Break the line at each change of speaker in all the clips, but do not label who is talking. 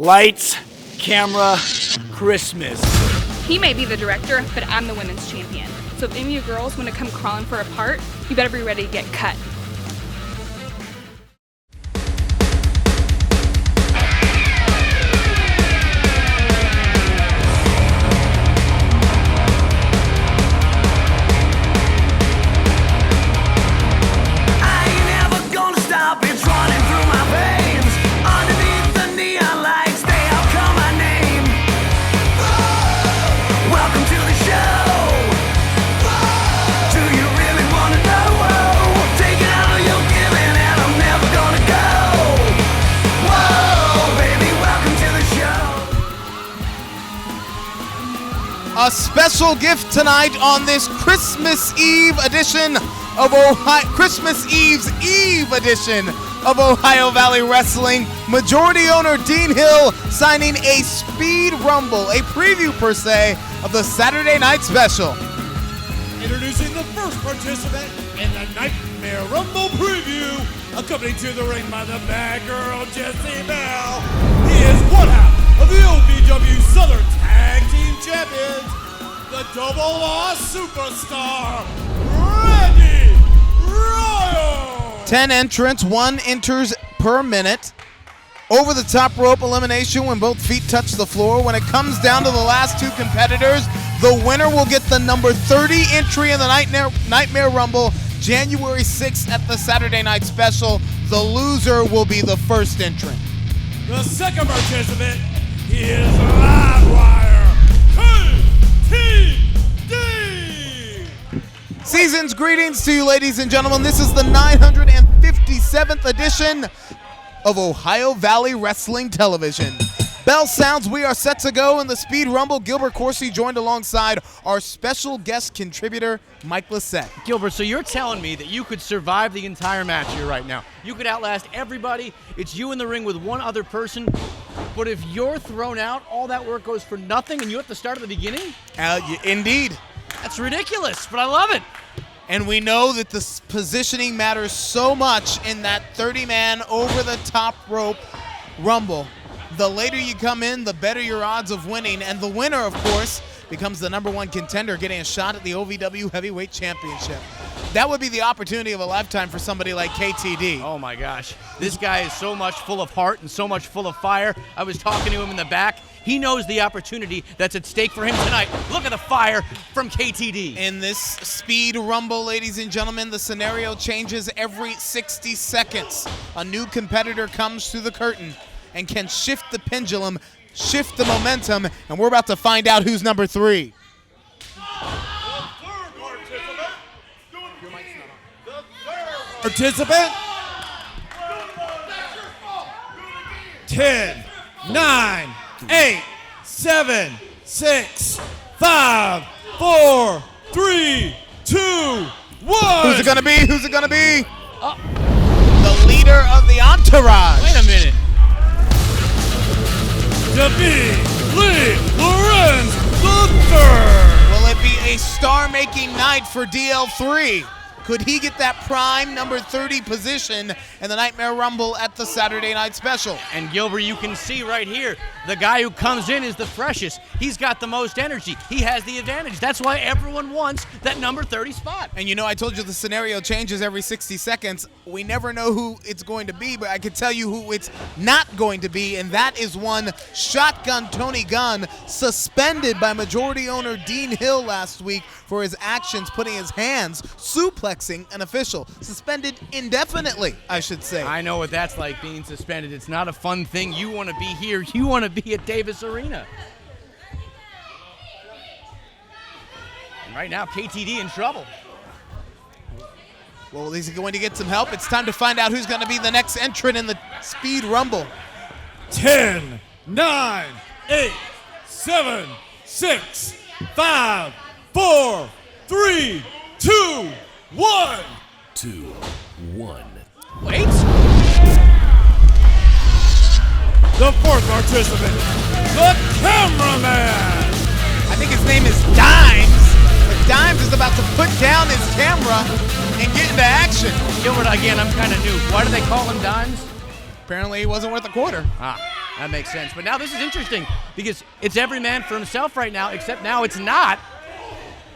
Lights, camera, Christmas.
He may be the director, but I'm the women's champion. So if any of you girls want to come crawling for a part, you better be ready to get cut.
A special gift tonight on this Christmas Eve edition of Christmas Eve's Eve edition of Ohio Valley Wrestling. Majority owner Dean Hill signing a Speed Rumble, a preview per se of the Saturday night special.
Introducing the first participant in the Nightmare Rumble preview, accompanied to the ring by the bad girl Jessie Bell. He is one half of the OVW Southern Tag Team Champions, the Double Loss Superstar, Randy Royal.
10 entrants, 1 enters per minute. Over the top rope elimination when both feet touch the floor. When it comes down to the last 2 competitors, the winner will get the number 30 entry in the Nightmare Rumble, January 6th at the Saturday night special. The loser will be the first entrant.
The second participant is Livewire KTD.
Season's greetings to you, ladies and gentlemen. This is the 957th edition of Ohio Valley Wrestling Television. Bell sounds, we are set to go in the Speed Rumble. Gilbert Coursey joined alongside our special guest contributor, Mike Lissette.
Gilbert, so you're telling me that you could survive the entire match here right now. You could outlast everybody. It's you in the ring with one other person. But if you're thrown out, all that work goes for nothing and you have to start at the beginning?
Indeed.
That's ridiculous, but I love it.
And we know that the positioning matters so much in that 30-man over-the-top rope rumble. The later you come in, the better your odds of winning. And the winner, of course, becomes the number 1 contender, getting a shot at the OVW Heavyweight Championship. That would be the opportunity of a lifetime for somebody like KTD.
Oh, my gosh. This guy is so much full of heart and so much full of fire. I was talking to him in the back. He knows the opportunity that's at stake for him tonight. Look at the fire from KTD.
In this Speed Rumble, ladies and gentlemen, the scenario changes every 60 seconds. A new competitor comes through the curtain and can shift the pendulum, shift the momentum, and we're about to find out who's number 3.
Participant 10, 9, 8, 7, 6, 5, 4, 3, 2, 1.
Who's it gonna be? Who's it gonna be? The leader of the entourage.
Wait a minute.
To be Lee Lorenz III.
Will it be a star-making night for DL3? Could he get that prime number 30 position in the Nightmare Rumble at the Saturday night special?
And Gilbert, you can see right here, the guy who comes in is the freshest. He's got the most energy. He has the advantage. That's why everyone wants that number 30 spot.
And you know, I told you the scenario changes every 60 seconds. We never know who it's going to be, but I can tell you who it's not going to be, and that is one Shotgun Tony Gunn, suspended by majority owner Dean Hill last week for his actions putting his hands, suplexing an official. Suspended indefinitely, I should say.
I know what that's like, being suspended. It's not a fun thing. You want to be here. You want to be at Davis Arena. And right now, KTD in trouble.
Well, he's going to get some help. It's time to find out who's going to be the next entrant in the Speed Rumble.
10, 9, 8, 7, 6, 5, 4, 3, 2, 1.
2, 1.
Wait.
The fourth participant, the cameraman.
I think his name is Dimes. But Dimes is about to put down his camera and get into action.
Gilbert, again, I'm kind of new. Why do they call him Dimes?
Apparently he wasn't worth a quarter.
That makes sense. But now this is interesting because it's every man for himself right now, except now it's not.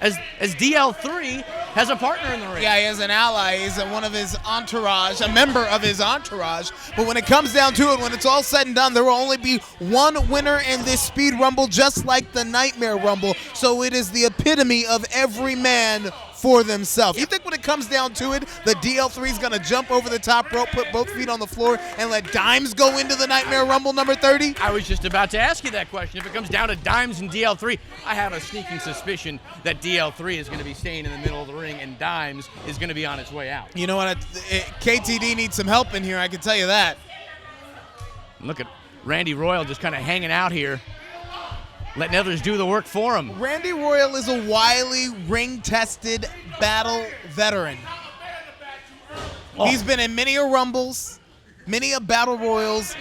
As DL3 has a partner in the ring.
Yeah, he has an ally. He's one of his entourage, a member of his entourage. But when it comes down to it, when it's all said and done, there will only be one winner in this Speed Rumble, just like the Nightmare Rumble. So it is the epitome of every man for themselves. You think when it comes down to it, the DL3 is going to jump over the top rope, put both feet on the floor, and let Dimes go into the Nightmare Rumble number 30?
I was just about to ask you that question. If it comes down to Dimes and DL3, I have a sneaking suspicion that DL3 is going to be staying in the middle of the ring and Dimes is going to be on its way out.
You know what? KTD needs some help in here, I can tell you that.
Look at Randy Royal just kind of hanging out here, letting others do the work for him.
Randy Royal is a wily, ring-tested battle veteran.
Oh.
He's been in many a Rumbles, many a Battle Royals.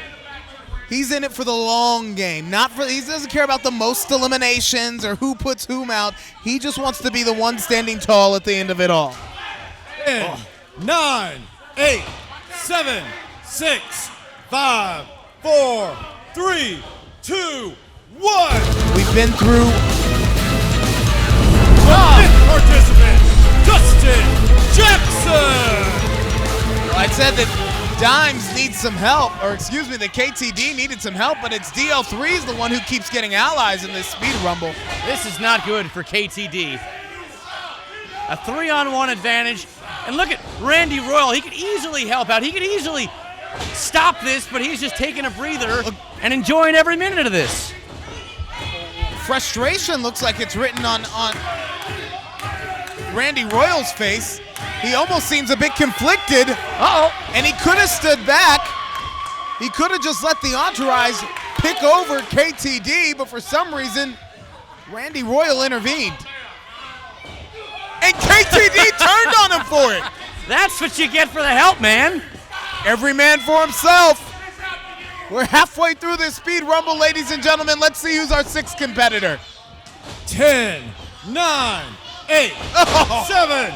He's in it for the long game. He doesn't care about the most eliminations or who puts whom out. He just wants to be the one standing tall at the end of it all.
10, 9, 8, 7, 6, 5, 4, 3, 2, 1.
We've been through
Fifth participant, Dustin Jackson.
I said that Dimes needs some help, or excuse me, the KTD needed some help, but it's DL3's the one who keeps getting allies in this Speed Rumble.
This is not good for KTD. A 3-on-1 advantage. And look at Randy Royal. He could easily help out. He could easily stop this, but he's just taking a breather and enjoying every minute of this.
Frustration looks like it's written on Randy Royal's face. He almost seems a bit conflicted.
Uh-oh.
And he could have stood back. He could have just let the entourage pick over KTD, but for some reason, Randy Royal intervened. And KTD turned on him for it.
That's what you get for the help, man.
Every man for himself. We're halfway through this Speed Rumble, ladies and gentlemen. Let's see who's our sixth competitor.
10, 9, 8, 7,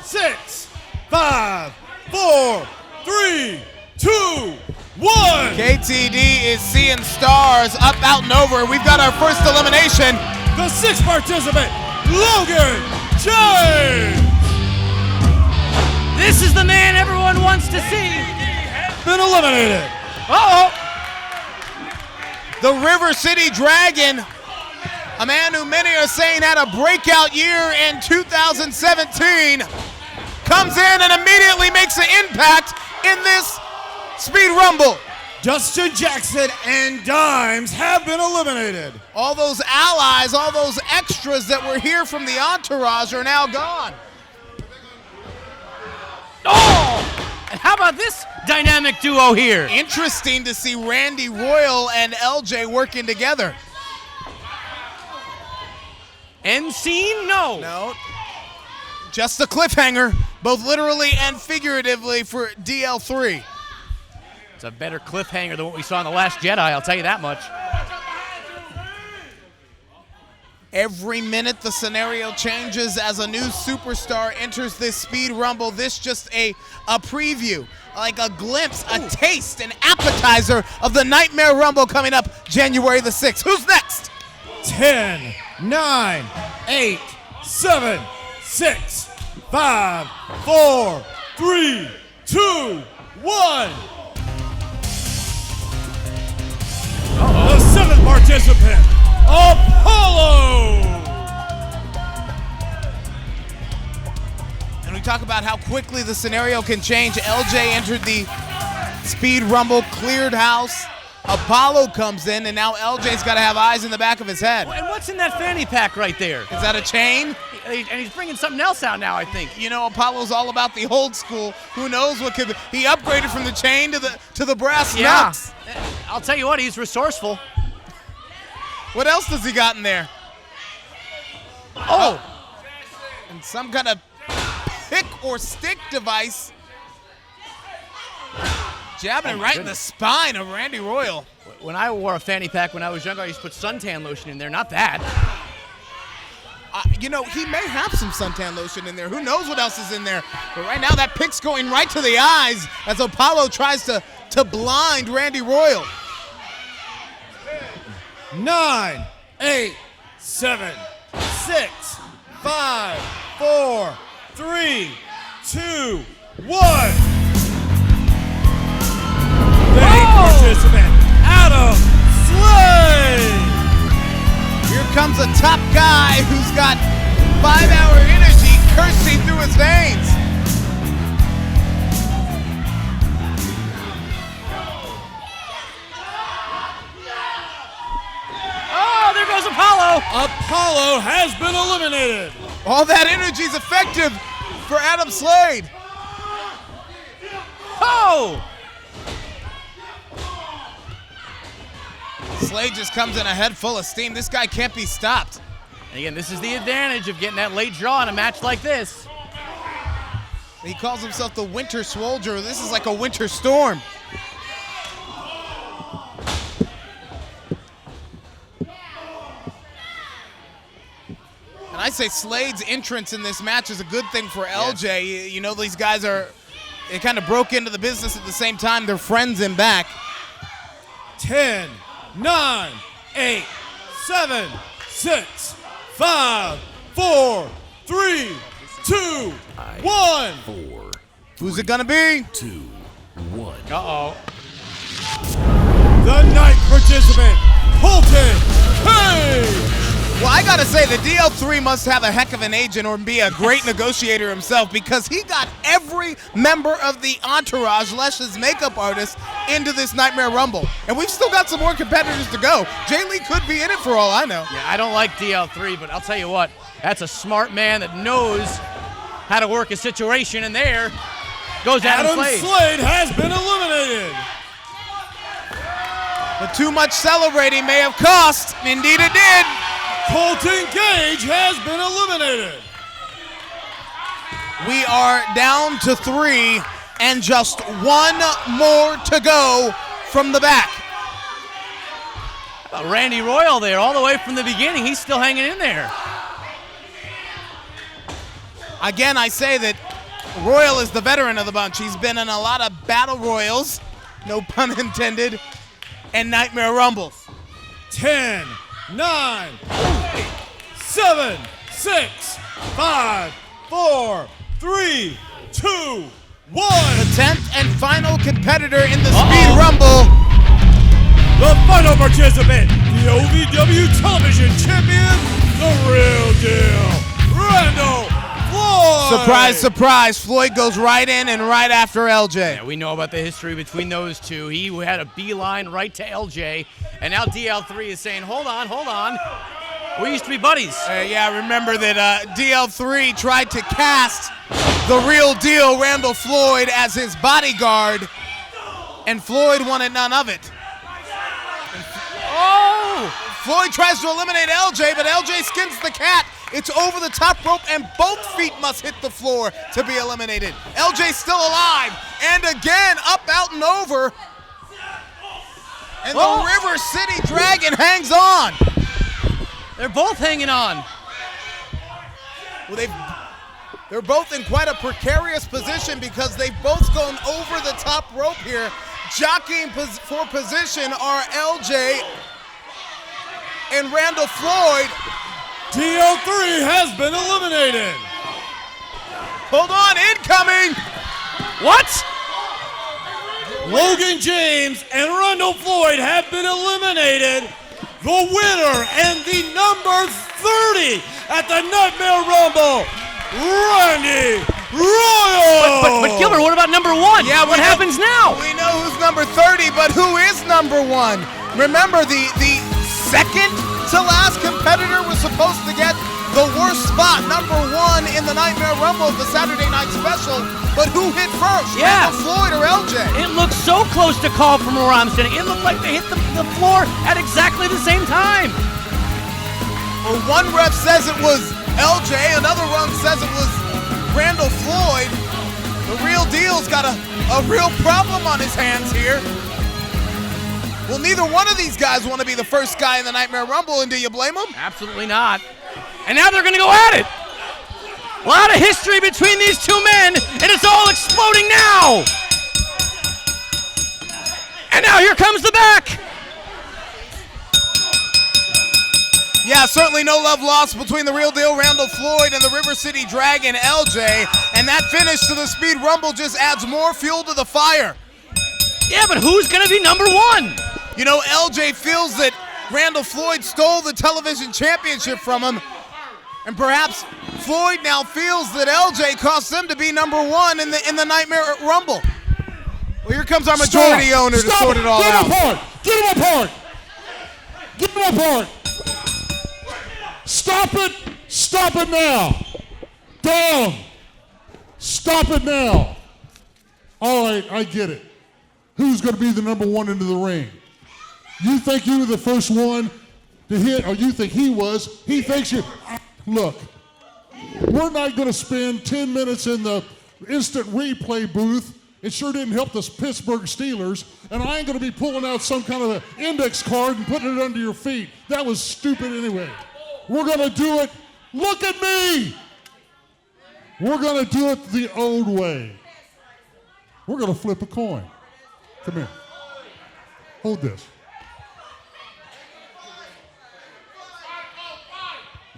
6, 5, 4, 3, 2, 1.
KTD is seeing stars up, out, and over. We've got our first elimination.
The sixth participant, Logan James.
This is the man everyone wants to see.
Been eliminated.
Uh-oh.
The River City Dragon, a man who many are saying had a breakout year in 2017, comes in and immediately makes an impact in this Speed Rumble.
Dustin Jackson and Dimes have been eliminated.
All those allies, all those extras that were here from the entourage are now gone.
Oh! And how about this dynamic duo here?
Interesting to see Randy Royal and LJ working together.
End scene? No.
No. Just a cliffhanger, both literally and figuratively for DL3.
It's a better cliffhanger than what we saw in The Last Jedi, I'll tell you that much.
Every minute the scenario changes as a new superstar enters this Speed Rumble. This just a preview, like a glimpse, a taste, an appetizer of the Nightmare Rumble coming up January the 6th. Who's next?
10, 9, 8, 7, 6, 5, 4, 3, 2, 1. The seventh participant, Apollo.
And we talk about how quickly the scenario can change. LJ entered the Speed Rumble, cleared house. Apollo comes in, and now LJ's got to have eyes in the back of his head.
And what's in that fanny pack right there?
Is that a chain?
And he's bringing something else out now, I think.
You know, Apollo's all about the old school. Who knows what could be? He upgraded from the chain to the brass knucks.
I'll tell you what, he's resourceful.
What else does he got in there?
Oh!
And some kind of pick or stick device. Jabbing it right in the spine of Randy Royal.
When I wore a fanny pack when I was younger, I used to put suntan lotion in there, not that.
You know, he may have some suntan lotion in there. Who knows what else is in there? But right now, that pick's going right to the eyes as Apollo tries to blind Randy Royal.
9, 8, 7, 6, 5, 4, 3, 2, 1. The 8th participant, Adam Slade.
Here comes a top guy who's got 5-hour energy coursing through his veins.
Oh, there goes Apollo.
Apollo has been eliminated.
All that energy is effective for Adam Slade.
Oh!
Slade just comes in a head full of steam. This guy can't be stopped.
And again, this is the advantage of getting that late draw in a match like this.
He calls himself the Winter Soldier. This is like a winter storm. And I say Slade's entrance in this match is a good thing for LJ. You know, these guys they kind of broke into the business at the same time. They're friends in back.
10, 9, 8, 7, 6, 5, 4, 3, 2, 1.
4,
Who's it gonna be?
2, 1.
Uh-oh.
The 9th participant, Colton Hayes.
Well, I gotta say, the DL3 must have a heck of an agent or be a great negotiator himself, because he got every member of the entourage, Lesh's makeup artist, into this Nightmare Rumble. And we've still got some more competitors to go. Jay Lee could be in it for all I know.
Yeah, I don't like DL3, but I'll tell you what, that's a smart man that knows how to work a situation, and there goes Adam Slade.
Slade has been eliminated.
But too much celebrating may have cost. Indeed it did.
Colton Gage has been eliminated.
We are down to 3 and just 1 more to go from the back.
Randy Royal there, all the way from the beginning. He's still hanging in there.
Again, I say that Royal is the veteran of the bunch. He's been in a lot of battle royals, no pun intended, and Nightmare Rumbles.
10, 9, 8, 7, 6, 5, 4, 3, 2, 1.
The 10th and final competitor in the Speed Rumble.
The final participant, the OVW Television Champion, the real deal, Randall Floyd.
Surprise, surprise. Floyd goes right in and right after LJ.
Yeah, we know about the history between those two. He had a beeline right to LJ, and now DL3 is saying, hold on. We used to be buddies.
Yeah, I remember that DL3 tried to cast the real deal, Randall Floyd, as his bodyguard, and Floyd wanted none of it.
Oh!
Floyd tries to eliminate LJ, but LJ skins the cat. It's over the top rope, and both feet must hit the floor to be eliminated. LJ's still alive, and again, up, out, and over. And the River City Dragon hangs on.
They're both hanging on.
Well, they're both in quite a precarious position because they've both gone over the top rope here. Jockeying for position are LJ and Randall Floyd.
DL3 has been eliminated.
Hold on, incoming.
What?
Logan James and Randall Floyd have been eliminated. The winner and the number 30 at the Nightmare Rumble, Randy Royal.
But Gilbert, what about number 1?
Yeah,
what happens now?
We know who's number 30, but who is number 1? Remember, the second to last competitor was supposed to get the worst spot, number 1 in the Nightmare Rumble of the Saturday Night Special. But who hit first?
Yeah.
Randall Floyd or LJ?
It looked so close to call from where I'm sitting. It looked like they hit the floor at exactly the same time.
Well, one ref says it was LJ, another one says it was Randall Floyd. The real deal's got a real problem on his hands here. Well, neither one of these guys want to be the first guy in the Nightmare Rumble, and do you blame them?
Absolutely not. And now they're going to go at it. A lot of history between these two men, and it's all exploding now. And now here comes the back.
Yeah, certainly no love lost between the real deal Randall Floyd and the River City Dragon, LJ. And that finish to the Speed Rumble just adds more fuel to the fire.
Yeah, but who's going to be number one?
You know, LJ feels that Randall Floyd stole the television championship from him. And perhaps Floyd now feels that LJ cost them to be number one in the Nightmare Rumble. Well, here comes our majority owner to sort it all out.
Get him apart! Get him apart! Stop it! Stop it now! Down! Stop it now! All right, I get it. Who's going to be the number one into the ring? You think you were the first one to hit, or you think he was? He thinks you... Look, we're not going to spend 10 minutes in the instant replay booth. It sure didn't help the Pittsburgh Steelers, and I ain't going to be pulling out some kind of an index card and putting it under your feet. That was stupid anyway. We're going to do it. Look at me. We're going to do it the old way. We're going to flip a coin. Come here. Hold this.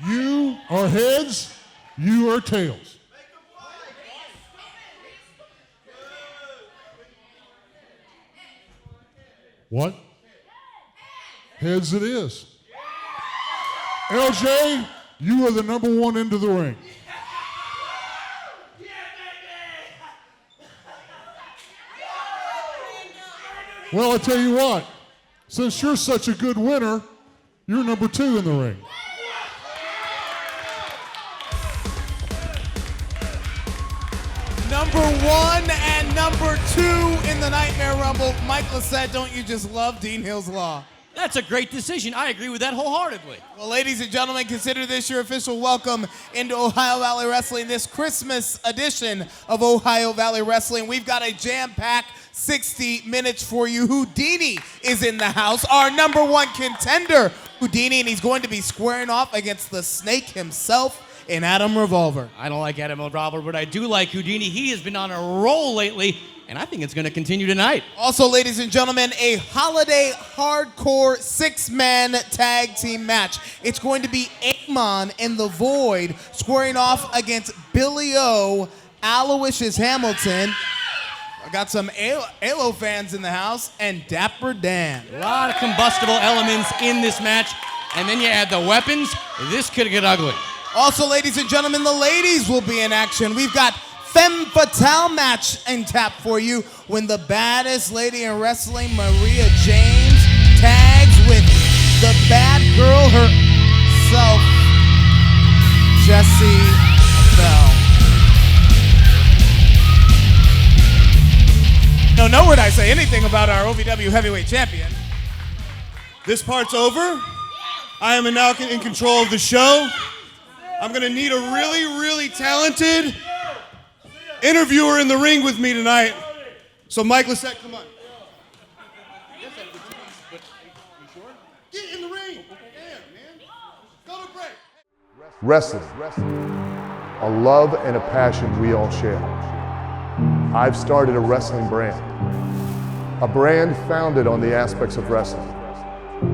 You are heads, you are tails. What? Heads it is. LJ, you are the number one into the ring. Well, I tell you what, since you're such a good winner, you're number two in the ring.
Number one and number two in the Nightmare Rumble. Mike Lissette, don't you just love Dean Hill's Law?
That's a great decision. I agree with that wholeheartedly.
Well, ladies and gentlemen, consider this your official welcome into Ohio Valley Wrestling, this Christmas edition of Ohio Valley Wrestling. We've got a jam-packed 60 minutes for you. Houdini is in the house, our number one contender, Houdini, and he's going to be squaring off against the Snake himself in Adam Revolver.
I don't like Adam Revolver, but I do like Houdini. He has been on a roll lately, and I think it's going to continue tonight.
Also, ladies and gentlemen, a holiday hardcore six-man tag team match. It's going to be Amon and the Void squaring off against Billy O, Aloysius Hamilton. I got some ALO fans in the house, and Dapper Dan.
A lot of combustible elements in this match, and then you add the weapons. This could get ugly.
Also, ladies and gentlemen, the ladies will be in action. We've got Femme Fatale match in tap for you when the baddest lady in wrestling, Maria James, tags with the bad girl herself, Jessie Bell. No, nowhere did I say anything about our OVW heavyweight champion.
This part's over. I am now in control of the show. I'm going to need a really, really talented interviewer in the ring with me tonight. So, Mike Lissette, come on. Get in the ring. Yeah, man. Go to break.
Wrestling, a love and a passion we all share. I've started a wrestling brand, a brand founded on the aspects of wrestling.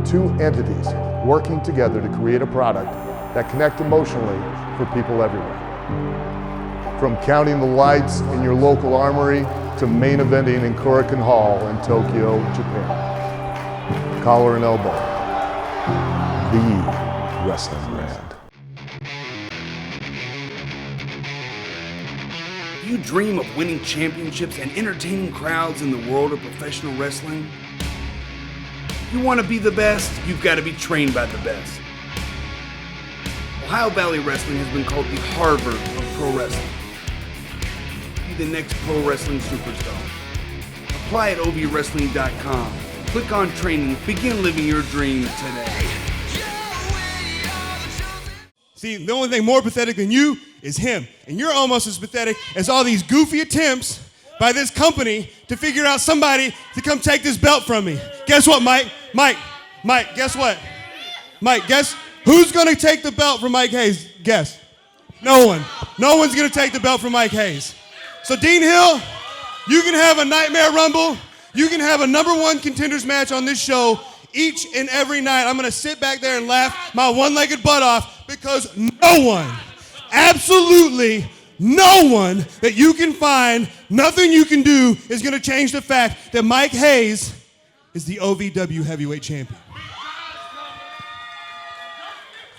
Two entities working together to create a product that connect emotionally for people everywhere. From counting the lights in your local armory to main eventing in Korakuen Hall in Tokyo, Japan. Collar and Elbow, the wrestling brand.
Do you dream of winning championships and entertaining crowds in the world of professional wrestling? If you want to be the best, you've got to be trained by the best. Ohio Valley Wrestling has been called the Harvard of pro wrestling. Be the next pro wrestling superstar. Apply at ovwrestling.com. Click on training. Begin living your dream today.
See, the only thing more pathetic than you is him. And you're almost as pathetic as all these goofy attempts by this company to figure out somebody to come take this belt from me. Guess what, Mike? Mike, guess what? Mike, guess who's going to take the belt from Mike Hayes? Guess. No one. No one's going to take the belt from Mike Hayes. So, Dean Hill, you can have a Nightmare Rumble. You can have a number one contenders match on this show each and every night. I'm going to sit back there and laugh my one-legged butt off because no one, absolutely no one that you can find, nothing you can do is going to change the fact that Mike Hayes is the OVW heavyweight champion.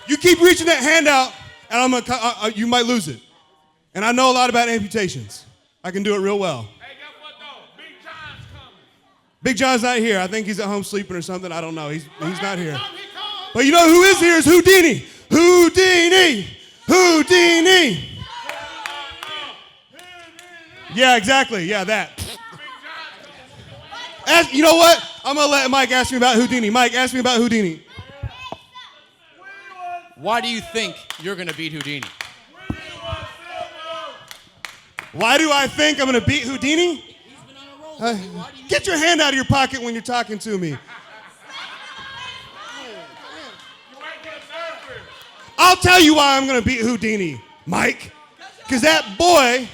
You keep reaching that hand out, and you might lose it. And I know a lot about amputations. I can do it real well.
Hey, guess what though? Big John's coming.
Big John's not here. I think he's at home sleeping or something. I don't know. He's not here. But you know who is here is Houdini. Houdini. Houdini. Yeah, exactly. Yeah, that. You know what? I'm going to let Mike ask me about Houdini. Mike, ask me about Houdini.
Why do you think you're going to beat Houdini?
Why do I think I'm going to beat Houdini? Get your hand out of your pocket when you're talking to me. I'll tell you why I'm going to beat Houdini, Mike. Because that boy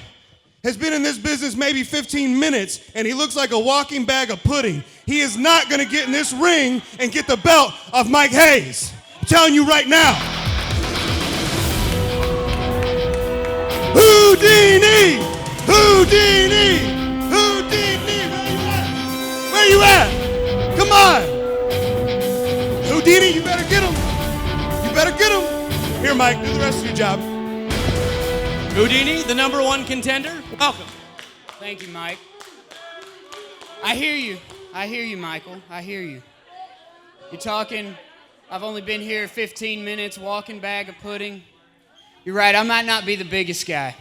has been in this business maybe 15 minutes, and he looks like a walking bag of pudding. He is not going to get in this ring and get the belt of Mike Hayes. I'm telling you right now. Houdini! Houdini! Houdini! Where you at? Come on! Houdini, you better get him. You better get him. Here, Mike, do the rest of your job.
Houdini, the #1 contender, welcome.
Thank you, Mike. I hear you. I hear you, Michael. I hear you. You're talking, I've only been here 15 minutes, walking bag of pudding. You're right, I might not be the biggest guy.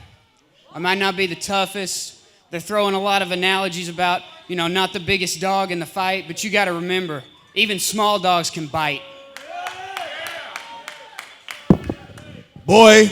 I might not be the toughest. They're throwing a lot of analogies about, not the biggest dog in the fight, but you got to remember, even small dogs can bite.
Boy,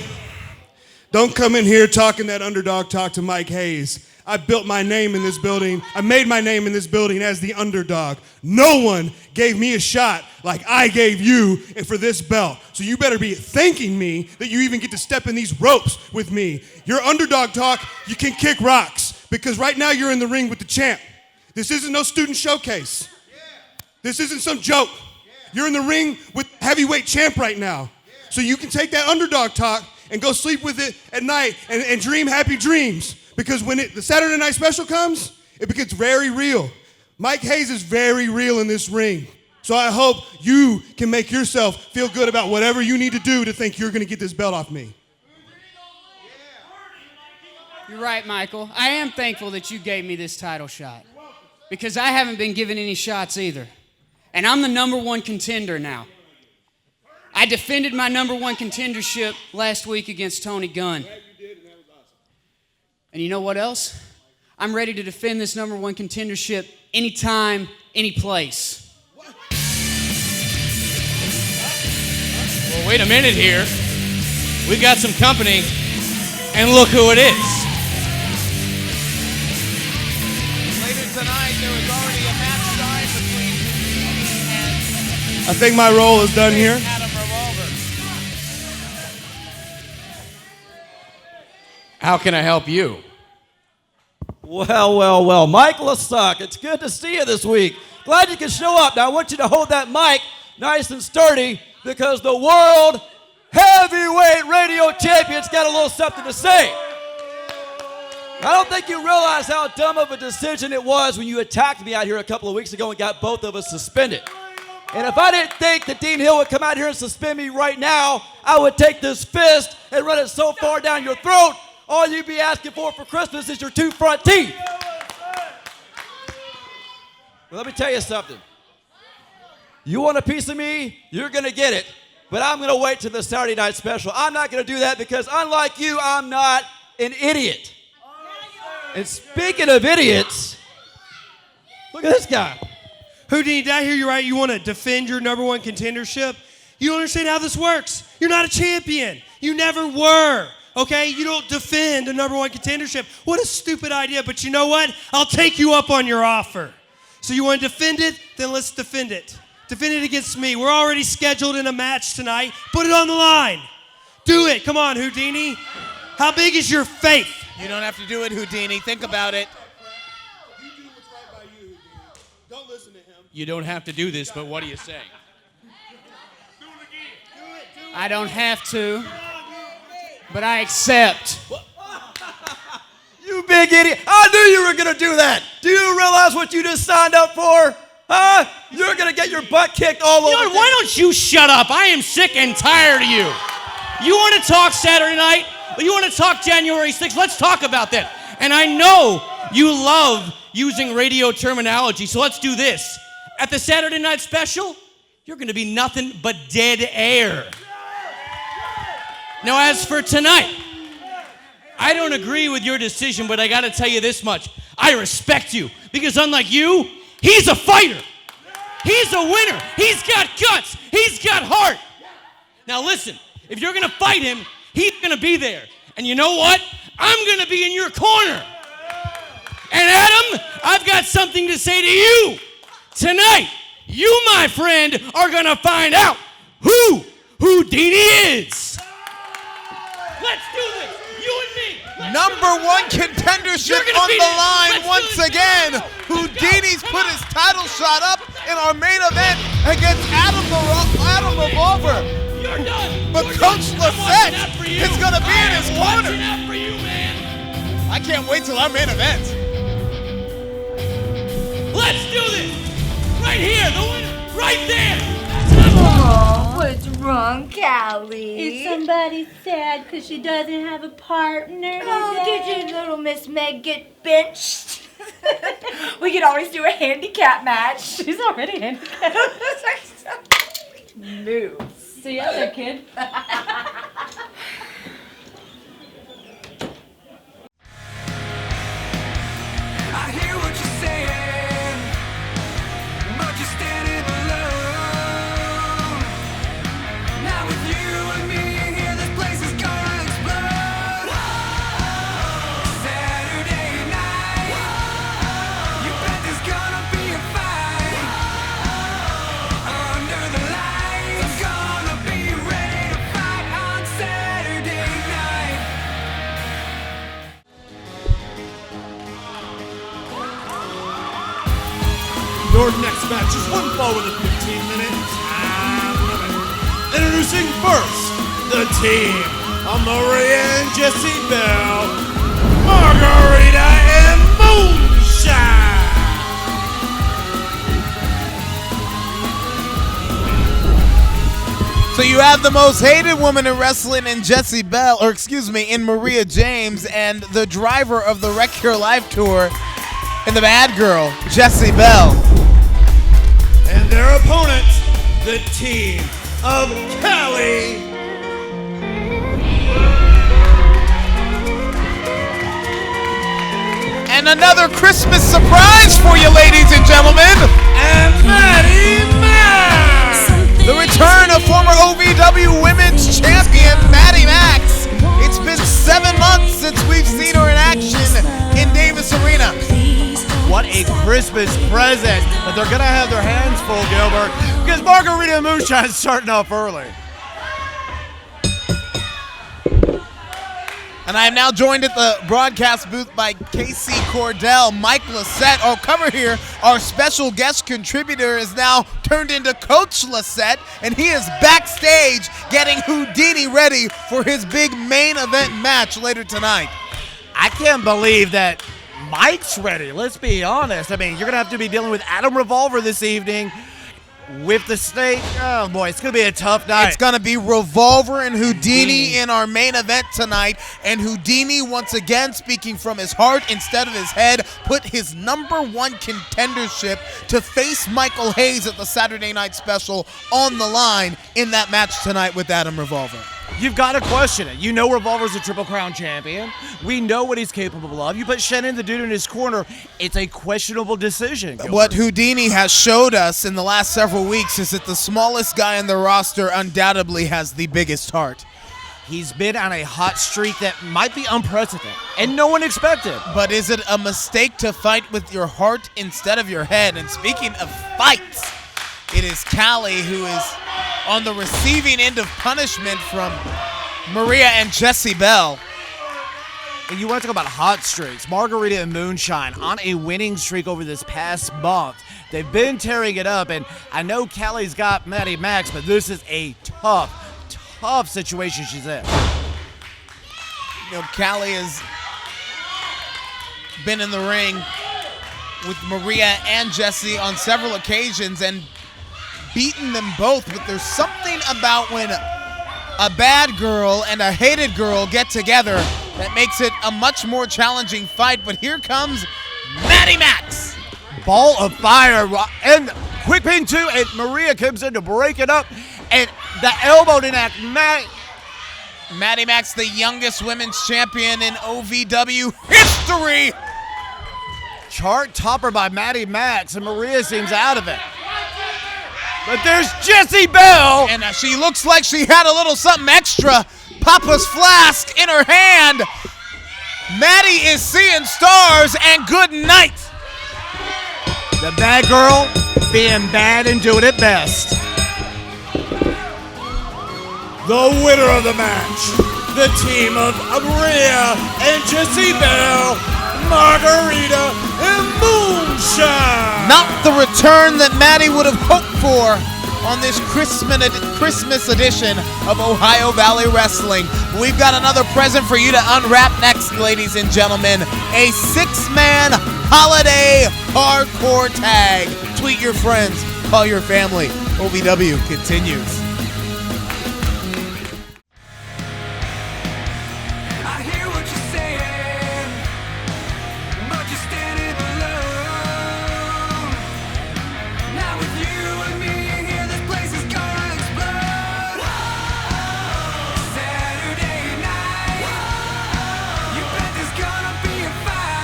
don't come in here talking that underdog talk to Mike Hayes. I built my name in this building. I made my name in this building as the underdog. No one gave me a shot like I gave you and for this belt. So you better be thanking me that you even get to step in these ropes with me. Your underdog talk, you can kick rocks because right now you're in the ring with the champ. This isn't no student showcase. This isn't some joke. You're in the ring with heavyweight champ right now. So you can take that underdog talk and go sleep with it at night and dream happy dreams. Because when the Saturday Night Special comes, it becomes very real. Mike Hayes is very real in this ring. So I hope you can make yourself feel good about whatever you need to do to think you're going to get this belt off me.
You're right, Michael. I am thankful that you gave me this title shot. Because I haven't been given any shots either. And I'm the #1 contender now. I defended my #1 contendership last week against Tony Gunn. And you know what else? I'm ready to defend this #1 contendership anytime, any place.
Well, wait a minute here. We've got some company, and look who it is.
Later tonight, there was already a match signed between Houdini and
I think my role is done here.
Revolver.
How can I help you?
Well, Mike Lasuk, it's good to see you this week. Glad you could show up. Now, I want you to hold that mic nice and sturdy because the World Heavyweight Radio Champion's got a little something to say. I don't think you realize how dumb of a decision it was when you attacked me out here a couple of weeks ago and got both of us suspended. And if I didn't think that Dean Hill would come out here and suspend me right now, I would take this fist and run it so far down your throat, all you'd be asking for Christmas is your 2 front teeth. Well, let me tell you something. You want a piece of me, you're going to get it. But I'm going to wait till the Saturday Night Special. I'm not going to do that because, unlike you, I'm not an idiot. And speaking of idiots, look at this guy.
Houdini, did I hear you right? You want to defend your #1 contendership? You don't understand how this works. You're not a champion. You never were. Okay, you don't defend a #1 contendership. What a stupid idea, but you know what? I'll take you up on your offer. So you want to defend it? Then let's defend it. Defend it against me. We're already scheduled in a match tonight. Put it on the line. Do it. Come on, Houdini. How big is your faith?
You don't have to do it, Houdini. Think about it.
You do what's right by you, Houdini. Don't listen to him.
You don't have to do this, but what do you say?
I don't have to, but I accept.
You big idiot. I knew you were going to do that. Do you realize what you just signed up for? Huh? You're going to get your butt kicked all over.
Why don't you shut up? I am sick and tired of you. You want to talk Saturday night? You want to talk January 6th? Let's talk about that. And I know you love using radio terminology, so let's do this. At the Saturday night special, you're going to be nothing but dead air. Now, as for tonight, I don't agree with your decision, but I got to tell you this much. I respect you, because unlike you, he's a fighter. He's a winner. He's got guts. He's got heart. Now, listen, if you're going to fight him, he's going to be there. And you know what? I'm going to be in your corner. And Adam, I've got something to say to you. Tonight, you, my friend, are going to find out who Houdini is. Let's do this. You and me.
Number one contendership on the line once again. Houdini's put his title shot up in our main event against Adam Revolver.
You're done.
But Coach Lissette is going to be in his corner.
For you, man.
I can't wait till our main event.
Let's do this. Right here, the winner. Right there.
Oh, what's wrong, Callie?
Is somebody sad because she doesn't have a partner?
Oh, did your little Miss Meg get benched? We could always do a handicap match.
She's already handicapped.
Move.
See ya there, kid.
I hear what you're saying, but you're standing alone. Now with you and me here, this place is gonna explode. Saturday night, you bet there's gonna be a fight. Under the lights, I'm gonna be ready to fight on Saturday night.
Your next match is one fall with a 15-minute time limit. Introducing first, the team of Maria and Jesse Bell, Margarita and Moonshine.
So you have the most hated woman in wrestling in Jessie Bell, in Maria James, and the driver of the Wreck Your Life tour and the bad girl, Jessie Bell.
And their opponent, the team of Callie.
And another Christmas surprise for you, ladies and gentlemen.
And Maddie Max.
The return of former OVW Women's Champion, Maddie Max. It's been 7 months since we've seen her in action in Davis Arena.
What a Christmas present that they're going to have their hands full, Gilbert, because Margarita and Moonshine's starting off early.
And I am now joined at the broadcast booth by Casey Cordell, Mike Lissette. Our cover here, our special guest contributor, is now turned into Coach Lissette, and he is backstage getting Houdini ready for his big main event match later tonight.
I can't believe that Mike's ready. Let's be honest. I mean, you're going to have to be dealing with Adam Revolver this evening with the Snake. Oh, boy, it's going to be a tough night.
It's going to be Revolver and Houdini in our main event tonight. And Houdini, once again, speaking from his heart instead of his head, put his number one contendership to face Michael Hayes at the Saturday Night Special on the line in that match tonight with Adam Revolver.
You've got to question it. You know Revolver's a Triple Crown champion. We know what he's capable of. You put Shannon, the dude, in his corner. It's a questionable decision. Gilbert.
What Houdini has showed us in the last several weeks is that the smallest guy in the roster undoubtedly has the biggest heart.
He's been on a hot streak that might be unprecedented, and no one expected.
But is it a mistake to fight with your heart instead of your head? And speaking of fights, it is Callie who is on the receiving end of punishment from Maria and Jessie Bell.
And you want to talk about hot streaks. Margarita and Moonshine on a winning streak over this past month. They've been tearing it up, and I know Callie's got Maddie Max, but this is a tough situation she's in.
You know, Callie has been in the ring with Maria and Jessie on several occasions and beaten them both, but there's something about when a bad girl and a hated girl get together that makes it a much more challenging fight. But here comes Maddie Max.
Ball of fire, and quick pin too, and Maria comes in to break it up, and the elbow to neck.
Maddie Max, the youngest women's champion in OVW history.
Chart topper by Maddie Max, and Maria seems out of it. But there's Jessie Bell.
And she looks like she had a little something extra. Papa's flask in her hand. Maddie is seeing stars, and good night.
The bad girl being bad and doing it best.
The winner of the match, the team of Maria and Jessie Bell, Margarita and Moonshine.
Not the return that Maddie would have hoped for on this Christmas edition of Ohio Valley Wrestling. We've got another present for you to unwrap next, ladies and gentlemen. A 6-man holiday hardcore tag. Tweet your friends, call your family. OVW continues.
I hear what you're saying, but you're standing alone. Not with you and me here, this place is gonna explode. Saturday night, you bet there's gonna be a fight.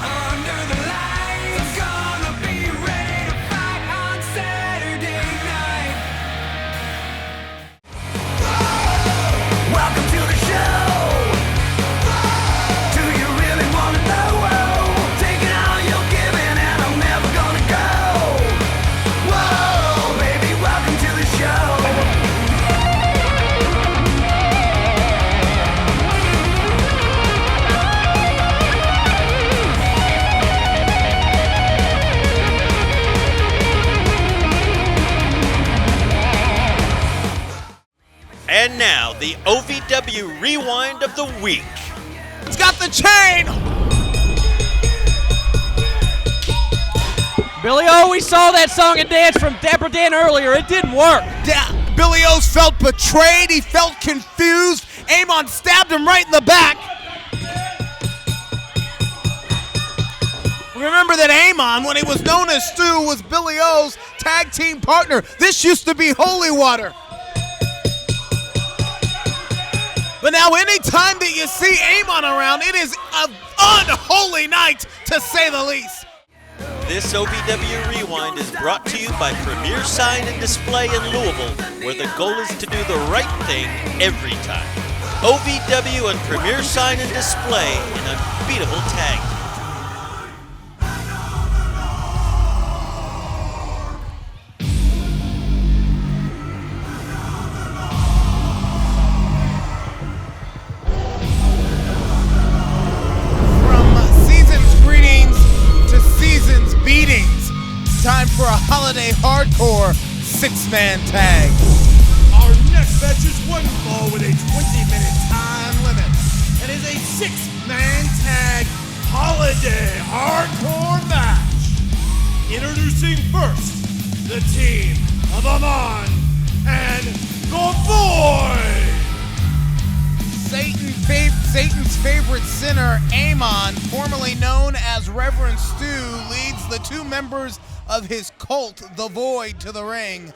Under the lights, I'm gonna be ready to fight on Saturday night. Welcome to the show. Do you really want to know? Taking all you're giving and I'm never gonna go. Whoa, baby, welcome to the show.
And now, the OVW Rewind of the Week.
It's got the chain.
Billy O, we saw that song and dance from Dapper Dan earlier. It didn't work.
Billy O felt betrayed. He felt confused. Amon stabbed him right in the back. Remember that Amon, when he was known as Stu, was Billy O's tag team partner. This used to be Holy Water. But now anytime that you see Amon around, it is an unholy night, to say the least.
This OVW Rewind is brought to you by Premier Sign and Display in Louisville, where the goal is to do the right thing every time. OVW and Premier Sign and Display, an unbeatable tag.
Beatings. Time for a holiday hardcore 6-man tag.
Our next match is one fall with a 20-minute time limit. It is a 6-man tag holiday hardcore match. Introducing first, the team of Amon and Govoy.
Satan's favorite sinner, Amon, formerly known as Reverend Stu, leads the two members of his cult, The Void, to the ring.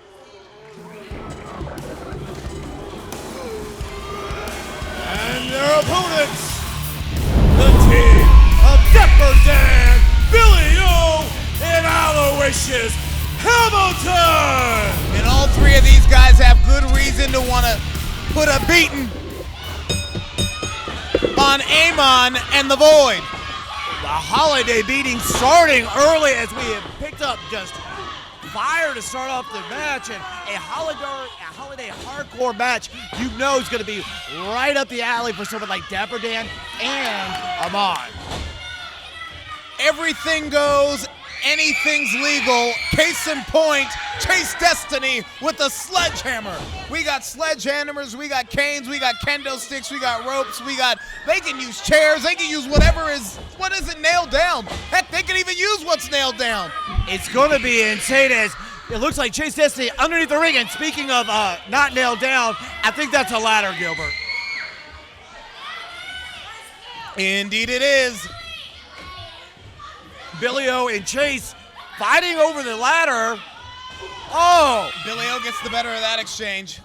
And their opponents, the team of Dapper Dan, Billy O, and Aloysius Hamilton.
And all three of these guys have good reason to want to put a beating on Amon and The Void.
The holiday beating starting early as we have picked up just fire to start off the match, and a holiday hardcore match you know is going to be right up the alley for someone like Dapper Dan and Amon.
Everything goes, anything's legal. Case in point, Chase Destiny with a sledgehammer. We got sledgehammers, we got canes, we got kendo sticks, we got ropes, they can use chairs, they can use what isn't nailed down. Heck, they can even use what's nailed down.
It's going to be insane as it looks like Chase Destiny underneath the ring. And speaking of not nailed down, I think that's a ladder, Gilbert.
Indeed it is.
Billy O and Chase fighting over the ladder. Oh!
Billy O gets the better of that exchange.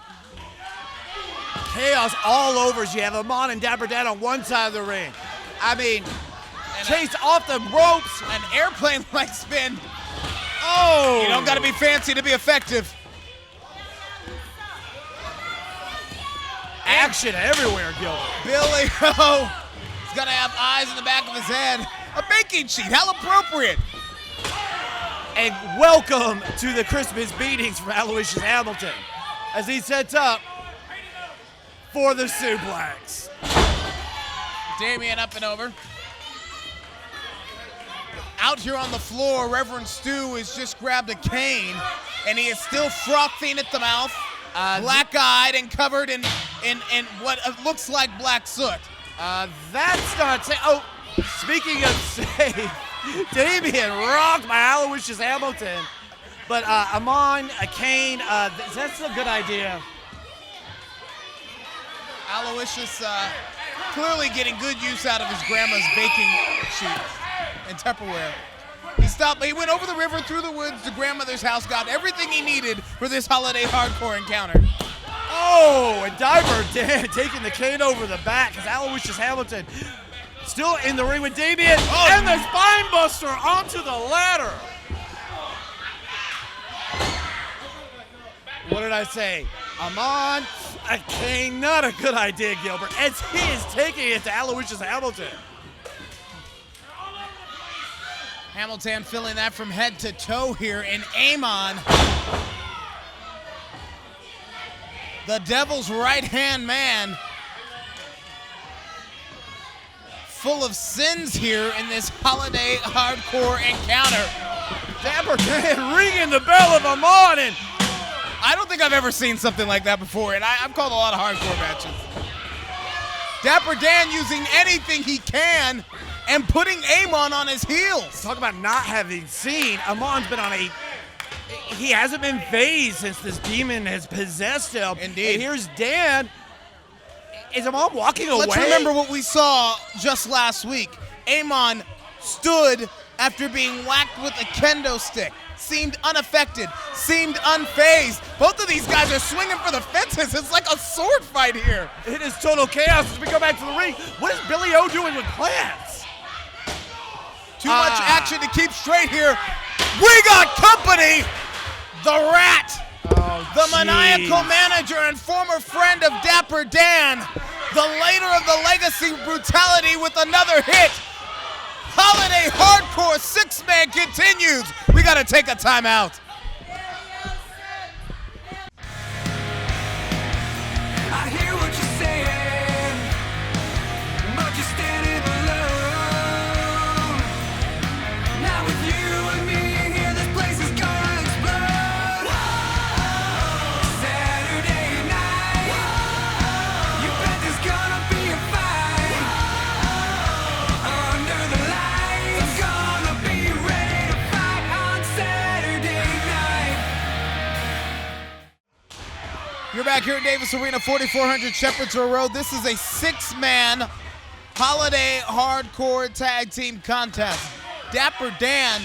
Chaos all over as you have Amon and Dapper Dan on one side of the ring. I mean, Chase off the ropes.
An airplane-like spin.
Oh!
You don't got to be fancy to be effective.
Action everywhere, Gilbert.
Billy O. He's got to have eyes in the back of his head. A baking sheet, how appropriate.
And welcome to the Christmas beatings from Aloysius Hamilton as he sets up for the suplex.
Damien up and over. Out here on the floor, Reverend Stu has just grabbed a cane, and he is still frothing at the mouth, black-eyed and covered in what looks like black soot.
That's not safe. Oh, speaking of safe, Damien rocked by Aloysius Hamilton. But Amon, a cane, that's a good idea.
Aloysius clearly getting good use out of his grandma's baking sheet and Tupperware. He went over the river, through the woods to grandmother's house, got everything he needed for this holiday hardcore encounter.
Oh, and Diver Dan taking the cane over the back as Aloysius Hamilton still in the ring with Damien. Oh. And the spine buster onto the ladder. What did I say? Amon, a cane, not a good idea, Gilbert, as he is taking it to Aloysius Hamilton.
Hamilton feeling that from head to toe here, and Amon, the Devil's right-hand man, full of sins here in this holiday hardcore encounter.
Dapper Dan ringing the bell of Amon, and
I don't think I've ever seen something like that before, and I've called a lot of hardcore matches. Dapper Dan using anything he can and putting Amon on his heels.
Talk about not having seen. Amon's been on he hasn't been phased since this demon has possessed him.
Indeed.
And here's Dan. Is Amon walking away?
Let's remember what we saw just last week. Amon stood after being whacked with a kendo stick. Seemed unaffected, seemed unfazed. Both of these guys are swinging for the fences. It's like a sword fight here.
It is total chaos as we go back to the ring. What is Billy O doing with plants?
Too much action to keep straight here. We got company. The Rat, the maniacal manager and former friend of Dapper Dan, the leader of the Legacy Brutality with another hit. Holiday Hardcore six-man continues. We got to take a timeout.
I hear what you're saying, but you're standing alone. Now with you and me here, this place is gonna explode. Saturday night, you bet there's gonna be a fight. Under the lights, gonna be ready to fight on Saturday night.
You're back here at Davis Arena, 4400 Shepherdsville Road. This is a six-man holiday hardcore tag team contest. Dapper Dan,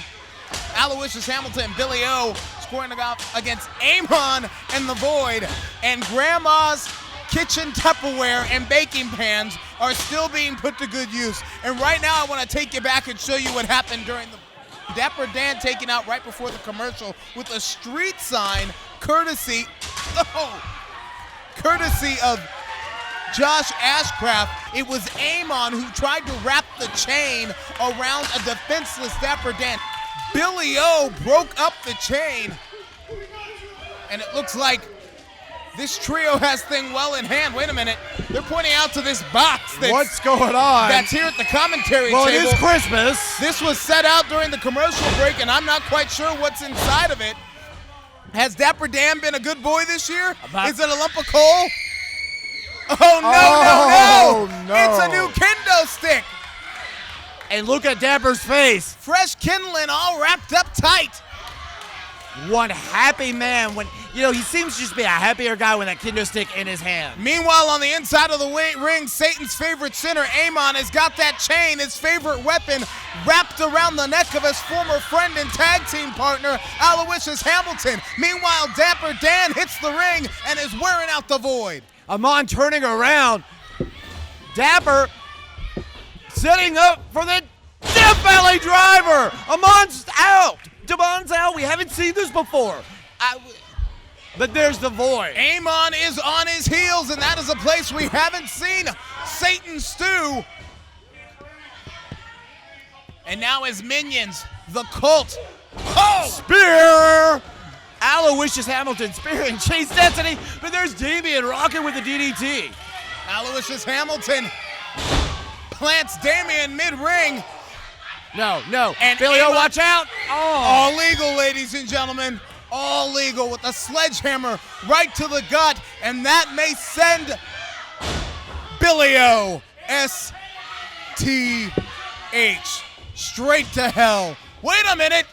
Aloysius Hamilton, and Billy O scoring against Amon and the Void. And Grandma's kitchen Tupperware and baking pans are still being put to good use. And right now I want to take you back and show you what happened during the Dapper Dan taken out right before the commercial with a street sign courtesy of Josh Ashcraft. It was Amon who tried to wrap the chain around a defenseless Dapper Dan. Billy O broke up the chain, and it looks like This trio has thing well in hand. Wait a minute. They're pointing out to this box.
What's going on?
That's here at the commentary
Well,
table.
it is Christmas.
This was set out during the commercial break, and I'm not quite sure what's inside of it. Has Dapper Dan been a good boy this year? Is it a lump of coal? Oh, no. It's a new kendo stick.
And look at Dapper's face.
Fresh kindling all wrapped up tight.
One happy man when, he seems to just be a happier guy with that kendo stick in his hand.
Meanwhile, on the inside of the ring, Satan's favorite sinner, Amon, has got that chain, his favorite weapon, wrapped around the neck of his former friend and tag team partner, Aloysius Hamilton. Meanwhile, Dapper Dan hits the ring and is wearing out the void.
Amon turning around. Dapper setting up for the Death Valley Driver. Amon's out. Devon's out. We haven't seen this before. But there's the void.
Amon is on his heels, and that is a place we haven't seen Satan stew. And now his minions, the cult. Oh!
Spear! Aloysius Hamilton spearing Chase Destiny, but there's Damian rocking with the DDT.
Aloysius Hamilton plants Damian mid-ring.
No.
And
Billy O, watch out. Oh.
All legal, ladies and gentlemen. All legal with a sledgehammer right to the gut. And that may send Billy O, S-T-H, straight to hell. Wait a minute.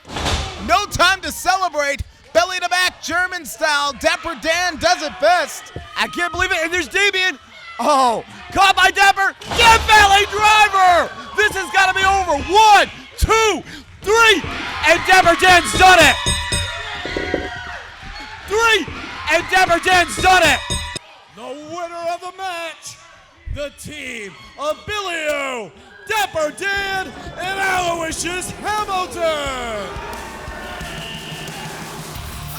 No time to celebrate. Belly to back, German style. Dapper Dan does it best.
I can't believe it. And there's Damian. Oh, caught by Dapper. Death Valley Driver. This has got to be over. 1, 2, 3. And Dapper Dan's done it. 3. And Dapper Dan's done it.
The winner of the match, the team of Billy O, Dapper Dan, and Aloysius Hamilton.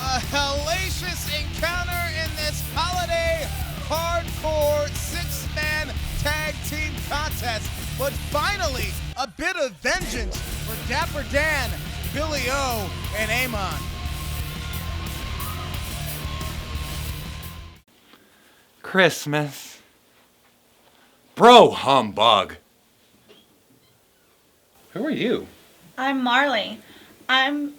A hellacious encounter in this holiday hardcore 6-man tag team contest. But finally, a bit of vengeance for Dapper Dan, Billy O, and Amon.
Christmas. Bro humbug. Who are you?
I'm Marley. I'm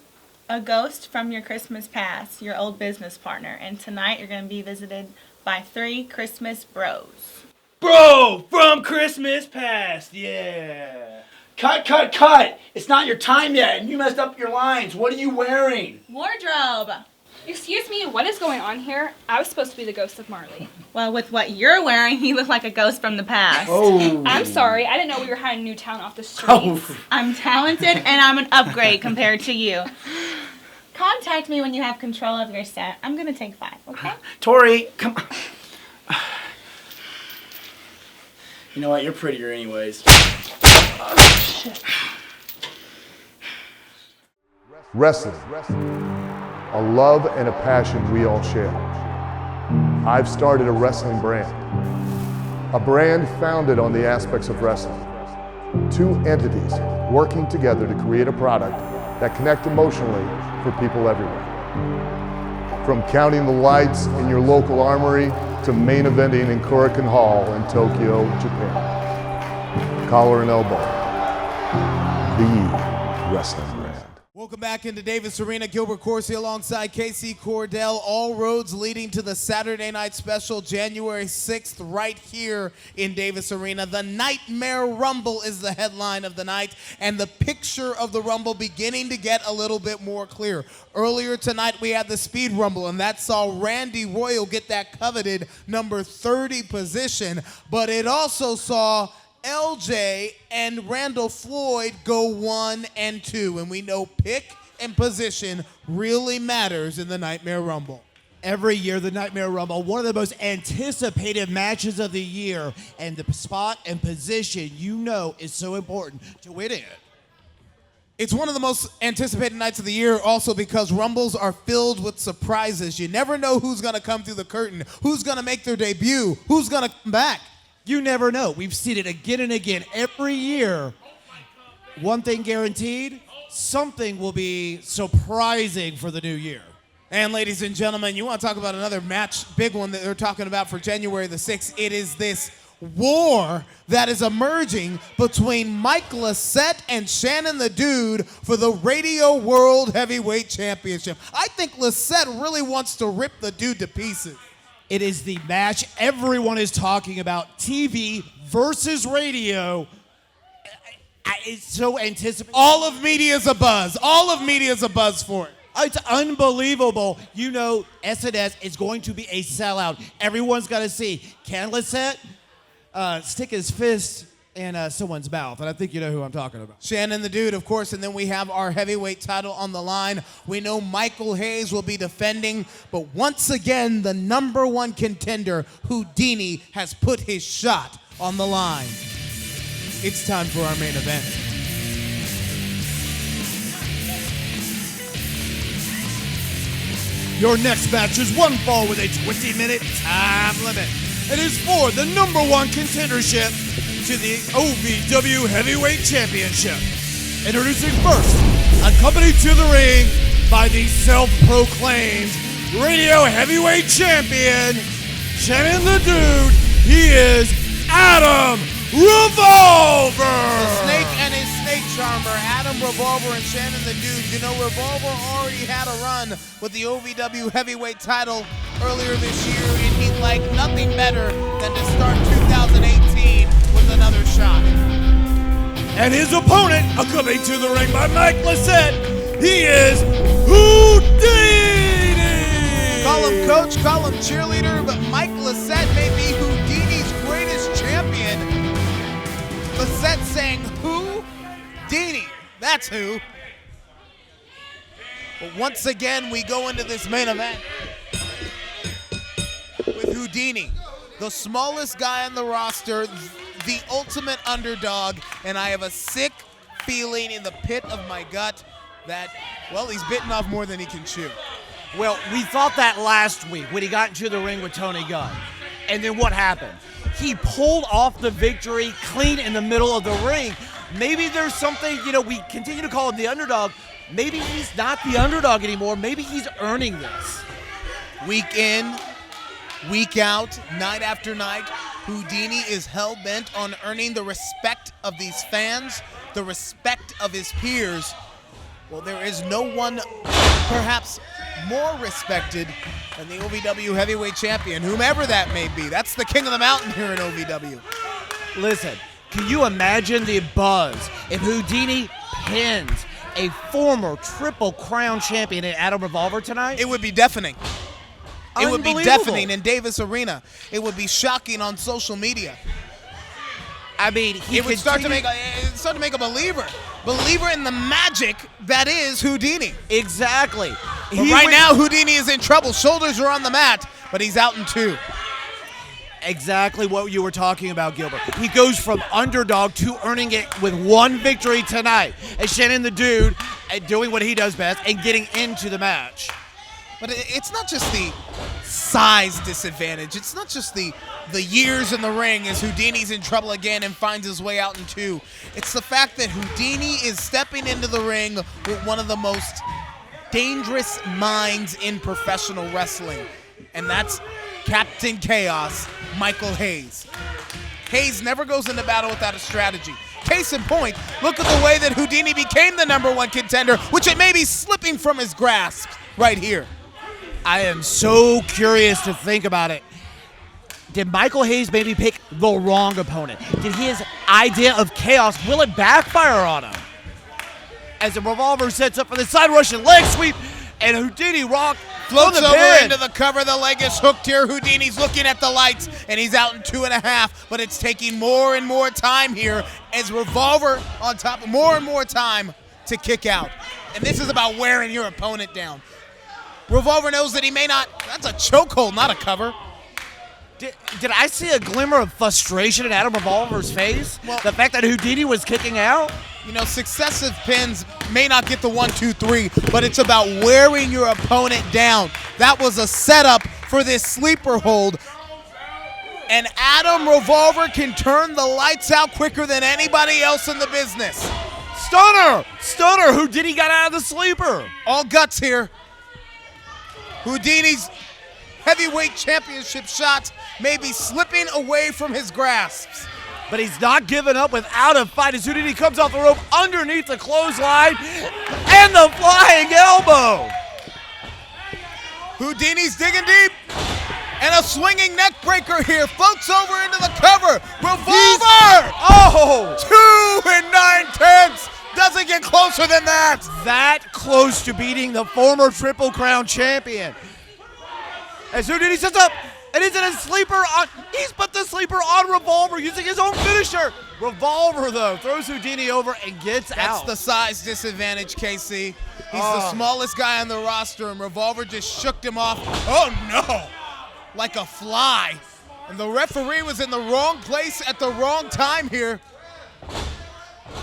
a ghost from your Christmas past, your old business partner, and tonight you're going to be visited by 3 Christmas bros.
Bro from Christmas past, yeah. Cut. It's not your time yet, and you messed up your lines. What are you wearing?
Wardrobe.
Excuse me, what is going on here? I was supposed to be the ghost of Marley.
Well, with what you're wearing, you look like a ghost from the past.
Oh.
I'm sorry, I didn't know we were hiding new talent off the streets.
I'm talented, and I'm an upgrade compared to you. Contact me when you have control of your set. I'm going to take 5, okay?
Tori, come on. You know what? You're prettier anyways.
Wrestling, a love and a passion we all share. I've started a wrestling brand, a brand founded on the aspects of wrestling. 2 entities working together to create a product that connect emotionally for people everywhere. From counting the lights in your local armory to main eventing in Korakuen Hall in Tokyo, Japan. Collar and elbow, the wrestling brand.
Welcome back into Davis Arena. Gilbert Corsi alongside KC Cordell. All roads leading to the Saturday night special, January 6th, right here in Davis Arena. The Nightmare Rumble is the headline of the night, and the picture of the Rumble beginning to get a little bit more clear. Earlier tonight, we had the Speed Rumble, and that saw Randy Royal get that coveted number 30 position, but it also saw LJ and Randall Floyd go 1 and 2, and we know pick and position really matters in the Nightmare Rumble.
Every year, the Nightmare Rumble, one of the most anticipated matches of the year, and the spot and position, is so important to winning it.
It's one of the most anticipated nights of the year also because Rumbles are filled with surprises. You never know who's going to come through the curtain, who's going to make their debut, who's going to come back.
You never know. We've seen it again and again every year. One thing guaranteed, something will be surprising for the new year.
And ladies and gentlemen, you want to talk about another match, big one that they're talking about for January the 6th. It is this war that is emerging between Mike Lissette and Shannon the Dude for the Radio World Heavyweight Championship. I think Lissette really wants to rip the Dude to pieces.
It is the match everyone is talking about. TV versus radio. It's so anticipated.
All of media's a buzz. All of media's a buzz for it.
It's unbelievable. You know, SNS is going to be a sellout. Everyone's got to see. Can Lissette stick his fist in someone's mouth? And I think you know who I'm talking about.
Shannon the Dude, of course, and then we have our heavyweight title on the line. We know Michael Hayes will be defending, but once again, the number one contender, Houdini, has put his shot on the line. It's time for our main event.
Your next match is one fall with a 20-minute time limit. It is for the number one contendership to the OVW Heavyweight Championship. Introducing first, accompanied to the ring by the self-proclaimed Radio Heavyweight Champion, Shannon the Dude. He is Adam Revolver!
The Snake and his snake charmer, Adam Revolver and Shannon the Dude. You know, Revolver already had a run with the OVW Heavyweight title earlier this year, and he'd like nothing better than to start 2018 with another shot.
And his opponent, accompanied to the ring by Mike Lissette, he is Houdini!
Call him coach, call him cheerleader, but Mike Lissette may be Houdini's greatest champion. Lissette saying, who? Dini. That's who. But once again, we go into this main event with Houdini, the smallest guy on the roster, the ultimate underdog, and I have a sick feeling in the pit of my gut that, well, he's bitten off more than he can chew.
Well, we thought that last week when he got into the ring with Tony Gunn. And then what happened? He pulled off the victory clean in the middle of the ring. Maybe there's something, you know, we continue to call him the underdog. Maybe he's not the underdog anymore. Maybe he's earning this.
Week in, week out, night after night, Houdini is hell-bent on earning the respect of these fans, the respect of his peers. Well, there is no one perhaps more respected than the OVW Heavyweight Champion, whomever that may be. That's the king of the mountain here in OVW.
Listen, can you imagine the buzz if Houdini pins a former Triple Crown champion in Adam Revolver tonight?
It would be deafening. It would be deafening in Davis Arena. It would be shocking on social media.
I mean,
it would start to make a believer in the magic that is Houdini.
Exactly.
But right now, Houdini is in trouble. Shoulders are on the mat, but he's out in two.
Exactly what you were talking about, Gilbert. He goes from underdog to earning it with one victory tonight. And Shannon the Dude doing what he does best and getting into the match.
But it's not just the size disadvantage. It's not just the years in the ring as Houdini's in trouble again and finds his way out in two. It's the fact that Houdini is stepping into the ring with one of the most dangerous minds in professional wrestling. And that's Captain Chaos, Michael Hayes. Hayes never goes into battle without a strategy. Case in point, look at the way that Houdini became the number one contender, which it may be slipping from his grasp right here.
I am so curious to think about it. Did Michael Hayes maybe pick the wrong opponent? Did his idea of chaos, will it backfire on him? As the Revolver sets up for the side Russian leg sweep, and Houdini
floats over into the cover. The leg is hooked here. Houdini's looking at the lights, and he's out in 2.5, but it's taking more and more time here as Revolver on top, more and more time to kick out. And this is about wearing your opponent down. Revolver knows that he may not, that's a chokehold, not a cover.
Did I see a glimmer of frustration in Adam Revolver's face? Well, the fact that Houdini was kicking out?
You know, successive pins may not get the 1, 2, 3, but it's about wearing your opponent down. That was a setup for this sleeper hold. And Adam Revolver can turn the lights out quicker than anybody else in the business.
Stunner! Houdini got out of the sleeper.
All guts here. Houdini's heavyweight championship shot may be slipping away from his grasps.
But he's not giving up without a fight as Houdini comes off the rope underneath the clothesline and the flying elbow.
Houdini's digging deep. And a swinging neck breaker here. Floats over into the cover. Revolver! 2 9/10. Doesn't get closer than that.
That close to beating the former Triple Crown champion. As Houdini sets up, and is it a sleeper on? He's put the sleeper on Revolver using his own finisher. Revolver, though, throws Houdini over and gets out.
That's the size disadvantage, KC. He's the smallest guy on the roster, and Revolver just shook him off. Oh, no. Like a fly. And the referee was in the wrong place at the wrong time here.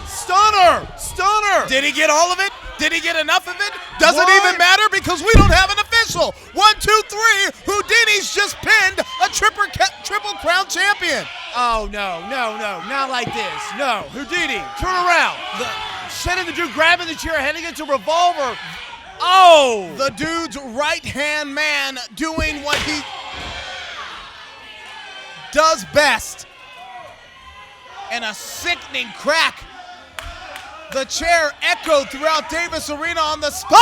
Stunner! Stunner!
Did he get all of it? Did he get enough of it? Doesn't even matter because we don't have an official. 1, 2, 3. Houdini's just pinned a triple crown champion.
Oh, no, not like this. No, Houdini, turn around. Shannon the dude grabbing the chair, heading into Revolver. Oh!
The dude's right-hand man doing what he does best. And a sickening crack. The chair echoed throughout Davis Arena on the spine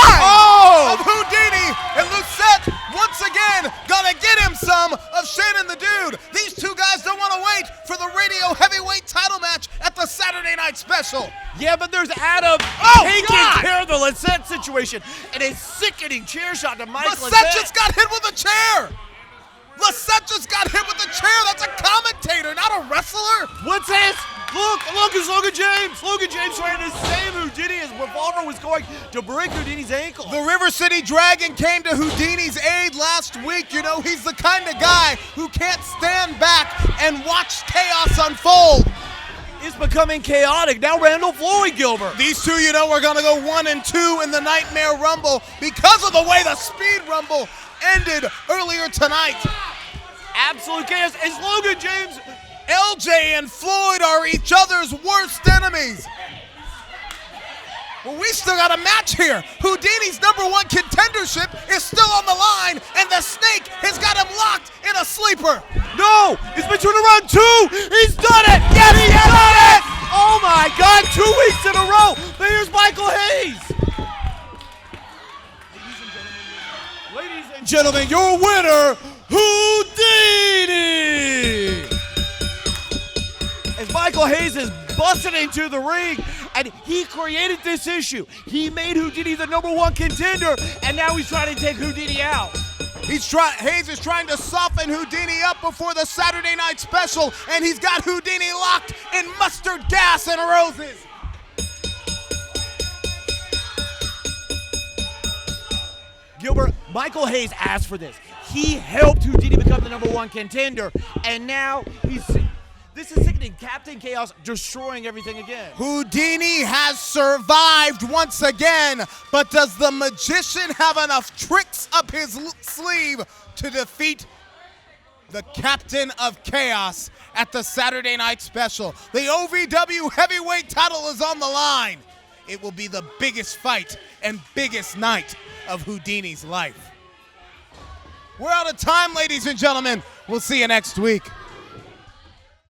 of Houdini. And Lucette, once again, gonna get him some of Shannon the Dude. These two guys don't want to wait for the radio heavyweight title match at the Saturday Night Special.
Yeah, but there's Adam taking care of the Lisette situation. And a sickening chair shot to Mike
Lisette just got hit with a chair. Lisette just got hit with a chair. That's a commentator, not a wrestler.
What's this? Look, it's Logan James. Logan James trying to save Houdini as Revolver was going to break Houdini's ankle.
The River City Dragon came to Houdini's aid last week. You know, he's the kind of guy who can't stand back and watch chaos unfold.
It's becoming chaotic. Now Randall Floyd Gilbert.
These two, you know, are going to go 1 and 2 in the Nightmare Rumble because of the way the Speed Rumble ended earlier tonight.
Absolute chaos. As Logan James,
LJ and Floyd are each other's worst enemies. Well, we still got a match here. Houdini's #1 contendership is still on the line, and the Snake has got him locked in a sleeper.
No, it's been turned around 2. He's done it. Yes, he's done it. Oh my God, 2 weeks in a row. Here's Michael Hayes. Ladies and gentlemen, your winner, Houdini. As Michael Hayes is busting into the ring, and he created this issue. He made Houdini the #1 contender, and now he's trying to take Houdini out.
Hayes is trying to soften Houdini up before the Saturday Night Special, and he's got Houdini locked in mustard gas and roses.
Gilbert, Michael Hayes asked for this. He helped Houdini become the #1 contender, and now this is sickening. Captain Chaos destroying everything again.
Houdini has survived once again, but does the magician have enough tricks up his sleeve to defeat the Captain of Chaos at the Saturday Night Special? The OVW heavyweight title is on the line. It will be the biggest fight and biggest night of Houdini's life. We're out of time, ladies and gentlemen. We'll see you next week.